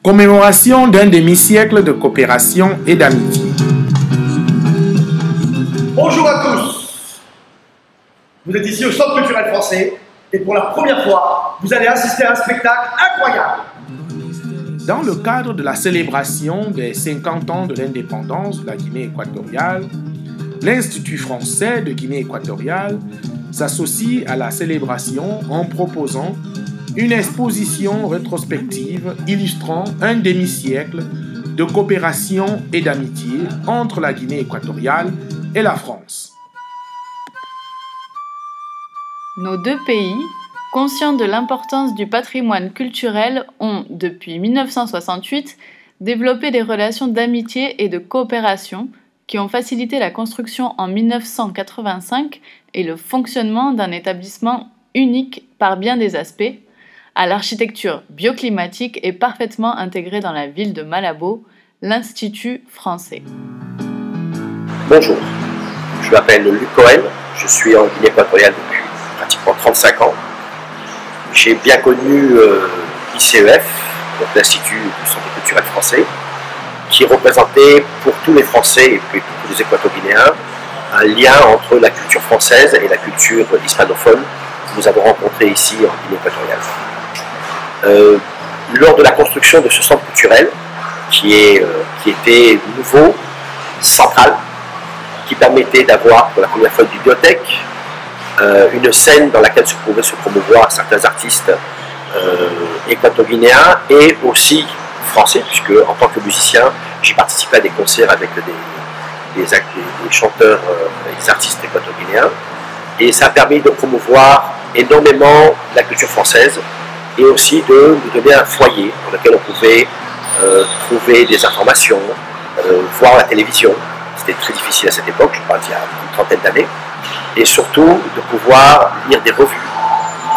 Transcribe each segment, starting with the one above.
Commémoration d'un demi-siècle de coopération et d'amitié. Bonjour à tous. Vous êtes ici au Centre culturel français et pour la première fois, vous allez assister à un spectacle incroyable. Dans le cadre de la célébration des 50 ans de l'indépendance de la Guinée équatoriale, l'Institut français de Guinée équatoriale s'associe à la célébration en proposant une exposition rétrospective illustrant un demi-siècle de coopération et d'amitié entre la Guinée équatoriale et la France. Nos deux pays, conscients de l'importance du patrimoine culturel, ont, depuis 1968, développé des relations d'amitié et de coopération qui ont facilité la construction en 1985 et le fonctionnement d'un établissement unique par bien des aspects, à l'architecture bioclimatique et parfaitement intégrée dans la ville de Malabo, l'Institut français. Bonjour, je m'appelle Luc Cohen, je suis en Guinée équatoriale depuis pratiquement 35 ans. J'ai bien connu l'ICEF, donc l'Institut du Centre culturel français, qui représentait pour tous les Français et pour tous les Équato-Guinéens un lien entre la culture française et la culture hispanophone que nous avons rencontré ici en Guinée équatoriale. Lors de la construction de ce centre culturel, qui était nouveau, central, qui permettait d'avoir pour la première fois une bibliothèque, une scène dans laquelle se pouvaient se promouvoir certains artistes équato-guinéens et aussi français, puisque en tant que musicien, j'ai participé à des concerts avec des chanteurs et des artistes équato-guinéens. Et ça a permis de promouvoir énormément la culture française et aussi de nous donner un foyer dans lequel on pouvait trouver des informations, voir la télévision. C'était très difficile à cette époque, je parle d'il y a une trentaine d'années. Et surtout de pouvoir lire des revues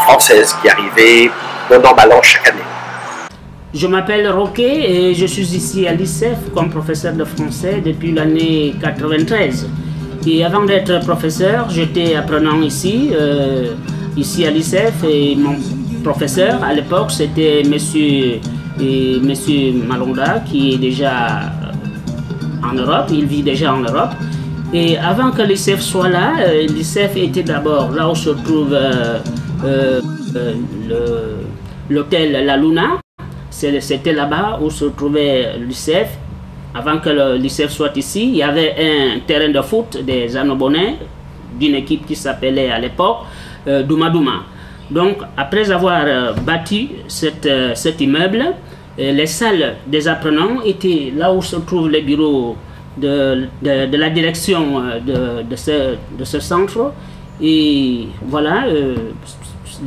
françaises qui arrivaient bon an mal an chaque année. Je m'appelle Roquet et je suis ici à l'ICEF comme professeur de français depuis l'année 93. Et avant d'être professeur, j'étais apprenant ici à l'ICEF, et mon professeur à l'époque c'était monsieur Malonda, qui est déjà en Europe, il vit déjà en Europe. Et avant que l'ICEF soit là, l'ICEF était d'abord là où se trouve l'hôtel La Luna. C'était là-bas où se trouvait l'ICEF. Avant que l'ICEF soit ici, il y avait un terrain de foot des Annobonais, d'une équipe qui s'appelait à l'époque Douma Douma. Donc, après avoir bâti cet immeuble, les salles des apprenants étaient là où se trouvent les bureaux de la direction de ce centre. Et voilà,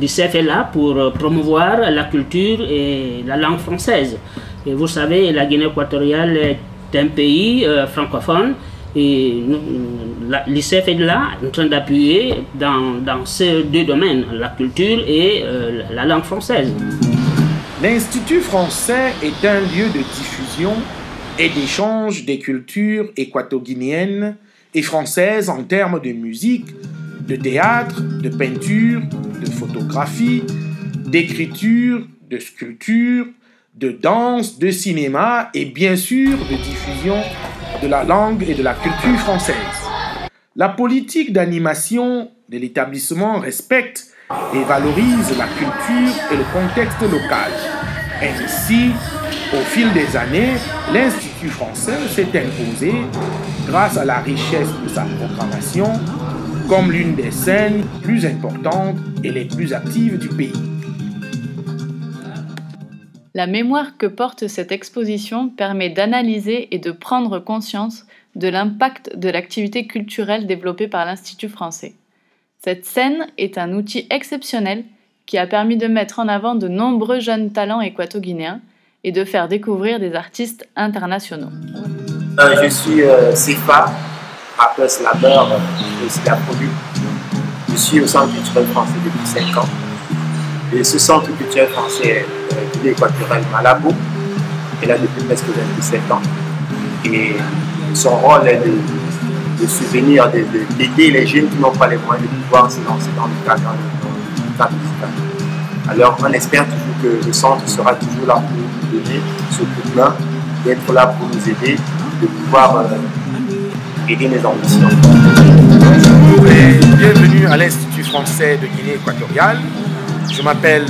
l'ICEF est là pour promouvoir la culture et la langue française. Et vous savez, la Guinée équatoriale est un pays francophone et l'ICEF est là en train d'appuyer dans ces deux domaines, la culture et la langue française. L'Institut français est un lieu de diffusion et d'échange des cultures équato-guinéennes et françaises en termes de musique, de théâtre, de peinture, de photographie, d'écriture, de sculpture, de danse, de cinéma et bien sûr de diffusion de la langue et de la culture française. La politique d'animation de l'établissement respecte et valorise la culture et le contexte local. Ainsi, au fil des années, l'Institut français s'est imposé grâce à la richesse de sa programmation comme l'une des scènes plus importantes et les plus actives du pays. La mémoire que porte cette exposition permet d'analyser et de prendre conscience de l'impact de l'activité culturelle développée par l'Institut français. Cette scène est un outil exceptionnel qui a permis de mettre en avant de nombreux jeunes talents équato-guinéens et de faire découvrir des artistes internationaux. Je suis Sifa, rappeur slammer, je suis la produit. Je suis au Centre culturel français depuis 5 ans. Et ce Centre culturel français Guinée équatoriale Malabo est là depuis presque 27 ans. Et son rôle est de souvenir, d'aider les jeunes qui n'ont pas les moyens de pouvoir se lancer dans le cadre musical. Alors on espère toujours que le centre sera toujours là pour nous donner ce coup de main, d'être là pour nous aider, de pouvoir aider les ambitions. Bonjour et bienvenue à l'Institut français de Guinée équatoriale. Je m'appelle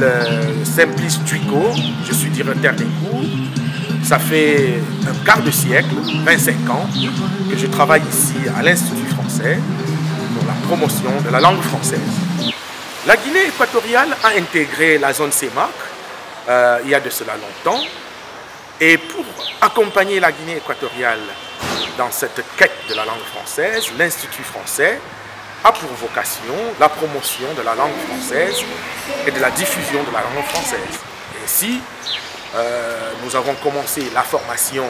Simplice Tuico, je suis directeur des cours. Ça fait un quart de siècle, 25 ans, que je travaille ici à l'Institut français pour la promotion de la langue française. La Guinée équatoriale a intégré la zone CEMAC il y a de cela longtemps. Et pour accompagner la Guinée équatoriale dans cette quête de la langue française, l'Institut français a pour vocation la promotion de la langue française et de la diffusion de la langue française. Et ainsi, nous avons commencé la formation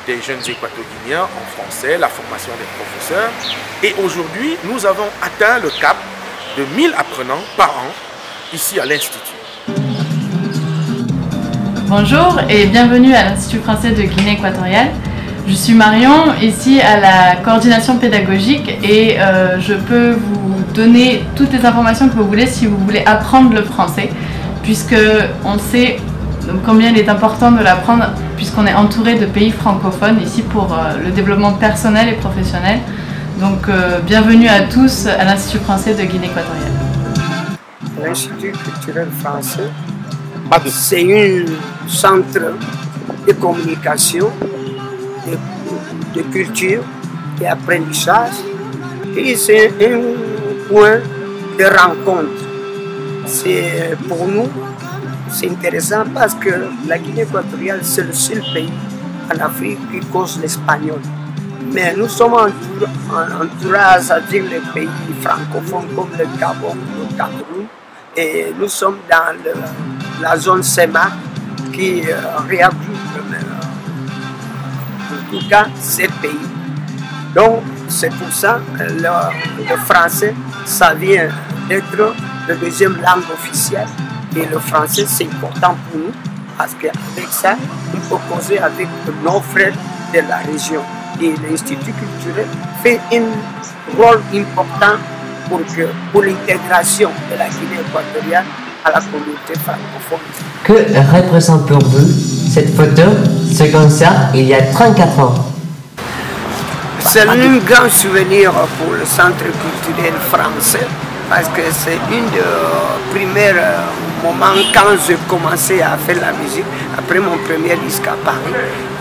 des jeunes équato-guinéens en français, la formation des professeurs. Et aujourd'hui, nous avons atteint le cap de 1000 apprenants par an ici à l'Institut. Bonjour et bienvenue à l'Institut français de Guinée équatoriale. Je suis Marion, ici à la coordination pédagogique et je peux vous donner toutes les informations que vous voulez si vous voulez apprendre le français, puisque on sait combien il est important de l'apprendre puisqu'on est entouré de pays francophones ici pour le développement personnel et professionnel. Donc bienvenue à tous à l'Institut français de Guinée équatoriale. L'Institut culturel français, c'est un centre de communication, de culture, d'apprentissage et c'est un point de rencontre. Pour nous, c'est intéressant parce que la Guinée équatoriale, c'est le seul pays en Afrique qui cause l'espagnol. Mais nous sommes entourés, c'est-à-dire les pays francophones comme le Gabon, le Cameroun, et nous sommes dans la zone CEMAC qui regroupe en tout cas ces pays. Donc c'est pour ça que le français, ça vient d'être la deuxième langue officielle. Et le français, c'est important pour nous parce qu'avec ça, on peut causer avec nos frères de la région. Et l'Institut culturel fait un rôle important pour l'intégration de la Guinée équatoriale à la communauté francophone. Que représente pour vous cette photo, ce concert, il y a 34 ans? C'est un grand souvenir pour le Centre culturel français parce que c'est un des premiers moments quand j'ai commencé à faire la musique, après mon premier disque à Paris.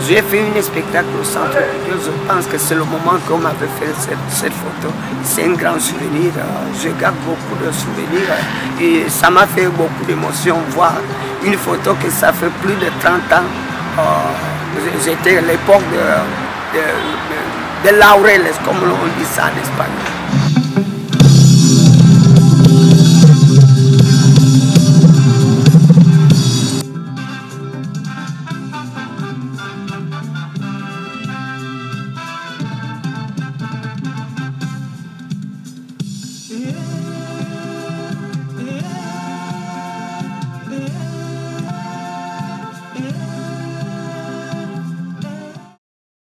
J'ai fait un spectacle au Centre culturel, je pense que c'est le moment qu'on m'avait fait cette photo. C'est un grand souvenir, je garde beaucoup de souvenirs et ça m'a fait beaucoup d'émotion voir une photo que ça fait plus de 30 ans. J'étais à l'époque de Laureles, comme on dit ça en espagnol.